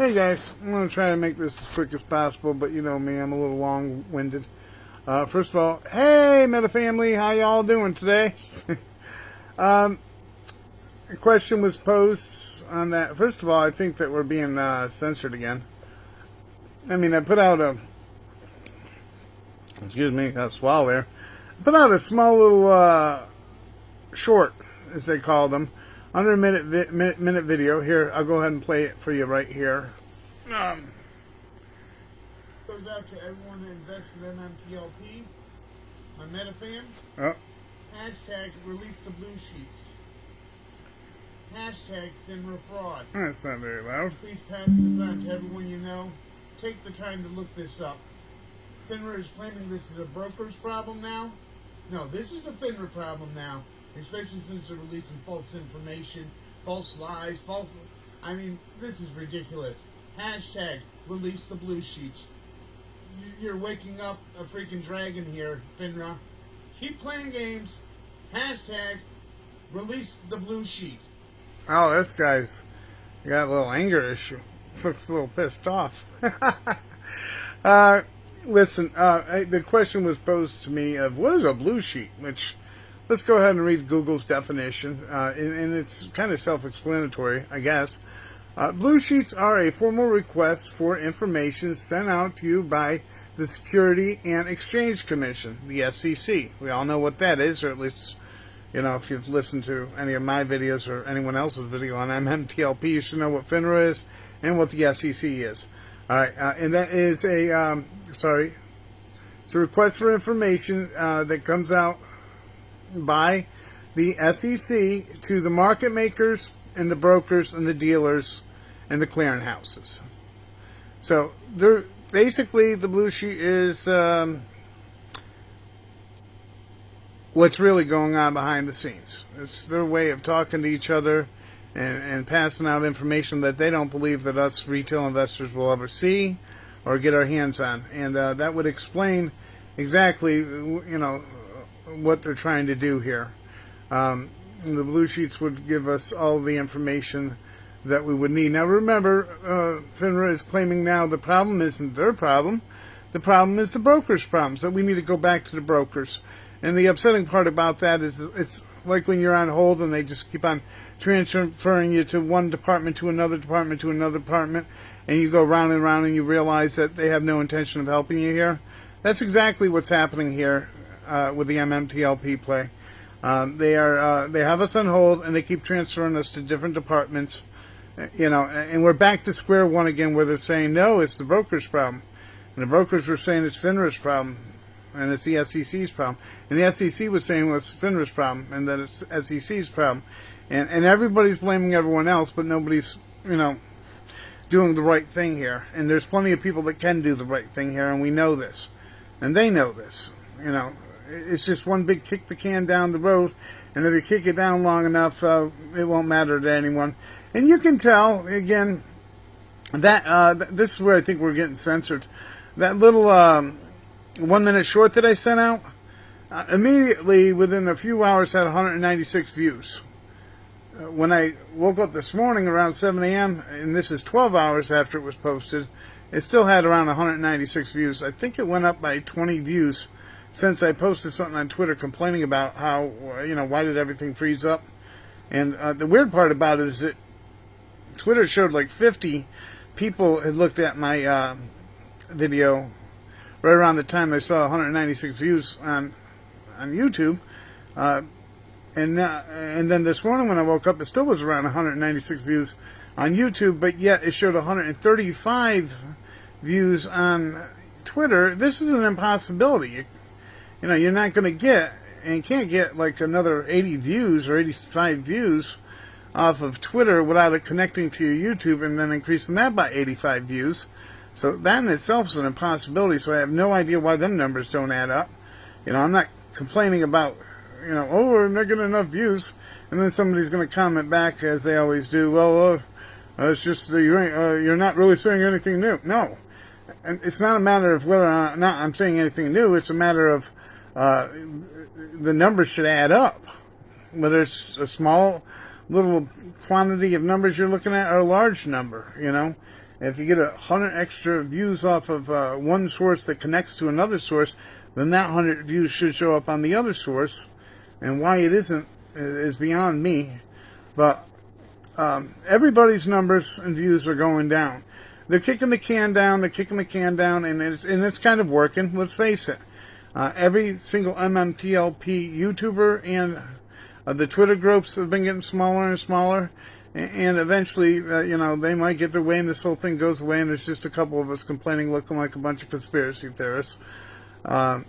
Hey guys, I'm going to try to make this as quick as possible, but you know me, I'm a little long-winded. First of all, hey Meta family, how y'all doing today? A question was posed on that. First of all, I think that we're being censored again. I mean, I put out a, excuse me, got a swallow there. I put out a small little short, as they call them, under a minute video. Here, I'll go ahead and play it for you right here. Goes out to everyone that invested in MMTLP. My Meta fam. Oh. Hashtag release the blue sheets. Hashtag FINRA fraud. That's not very loud. Please pass this on to everyone you know. Take the time to look this up. FINRA is claiming this is a broker's problem now. No, this is a FINRA problem now. Especially since they're releasing false information, false lies, I mean, this is ridiculous. Hashtag release the blue sheets. You're waking up a freaking dragon here, FINRA. Keep playing games. Hashtag release the blue sheets. Oh, this guy's got a little anger issue. Looks a little pissed off. Listen, the question was posed to me of what is a blue sheet, which let's go ahead and read Google's definition, and it's kind of self-explanatory, I guess. Blue sheets are a formal request for information sent out to you by the Security and Exchange Commission, the SEC. We all know what that is, or at least, you know, if you've listened to any of my videos or anyone else's video on MMTLP, you should know what FINRA is and what the SEC is. All right, and that is it's a request for information that comes out by the SEC to the market makers and the brokers and the dealers and the clearinghouses. So they're basically, the blue sheet is what's really going on behind the scenes. It's their way of talking to each other and passing out information that they don't believe that us retail investors will ever see or get our hands on. And that would explain exactly, you know, what they're trying to do here. The blue sheets would give us all the information that we would need. Now remember, FINRA is claiming now the problem isn't their problem. The problem is the broker's problem. So we need to go back to the brokers. And the upsetting part about that is it's like when you're on hold and they just keep on transferring you to one department to another department to another department, and you go round and round and you realize that they have no intention of helping you here. That's exactly what's happening here with the MMTLP play. They have us on hold and they keep transferring us to different departments, you know, and we're back to square one again, where they're saying no, it's the broker's problem, and the brokers were saying it's FINRA's problem, and it's the SEC's problem, and the SEC was saying well, it's FINRA's problem, and that it's SEC's problem, and everybody's blaming everyone else, but nobody's, you know, doing the right thing here. And there's plenty of people that can do the right thing here, and we know this, and they know this. You know, it's just one big kick the can down the road, and if you kick it down long enough, it won't matter to anyone. And you can tell, again, that this is where I think we're getting censored. That little 1 minute short that I sent out, immediately within a few hours had 196 views. When I woke up this morning around 7 a.m., and this is 12 hours after it was posted, it still had around 196 views. I think it went up by 20 views since I posted something on Twitter complaining about how, you know, why did everything freeze up? And the weird part about it is that Twitter showed like 50 people had looked at my video right around the time they saw 196 views on YouTube. And then this morning when I woke up, it still was around 196 views on YouTube, but yet it showed 135 views on Twitter. This is an impossibility. You know, you're not going to get, and can't get like another 80 views or 85 views off of Twitter without it connecting to your YouTube and then increasing that by 85 views. So that in itself is an impossibility. So I have no idea why them numbers don't add up. You know, I'm not complaining about, you know, oh, we're not getting enough views, and then somebody's going to comment back, as they always do, well, it's just you're not really saying anything new. No, and it's not a matter of whether or not I'm saying anything new. It's a matter of the numbers should add up, whether it's a small little quantity of numbers you're looking at or a large number, you know. If you get 100 extra views off of one source that connects to another source, then that 100 views should show up on the other source. And why it isn't is beyond me. But everybody's numbers and views are going down. They're kicking the can down, and it's kind of working, let's face it. Every single MMTLP YouTuber and the Twitter groups have been getting smaller and smaller, and eventually, they might get their way and this whole thing goes away, and there's just a couple of us complaining, looking like a bunch of conspiracy theorists. But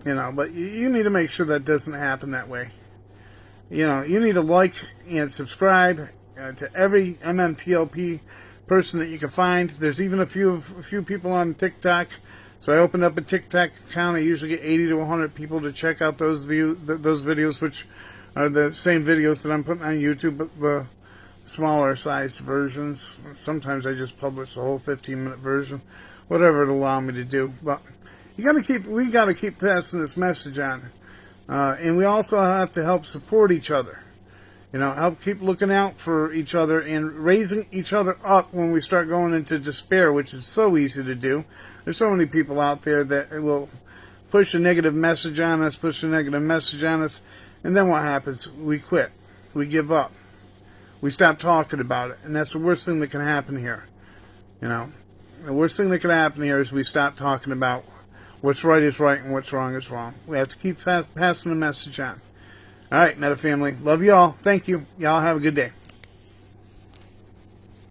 you need to make sure that doesn't happen that way. You need to like and subscribe to every MMTLP person that you can find. There's even a few people on TikTok. So I opened up a TikTok account. I usually get 80 to 100 people to check out those videos, which are the same videos that I'm putting on YouTube, but the smaller sized versions. Sometimes I just publish the whole 15-minute version, whatever it'll allow me to do. But we got to keep passing this message on, and we also have to help support each other. Help keep looking out for each other and raising each other up when we start going into despair, which is so easy to do. There's so many people out there that will push a negative message on us, and then what happens? We quit. We give up. We stop talking about it, and that's the worst thing that can happen here. The worst thing that can happen here is we stop talking about what's right is right and what's wrong is wrong. We have to keep passing the message on. All right, Meta family. Love you all. Thank you. Y'all have a good day.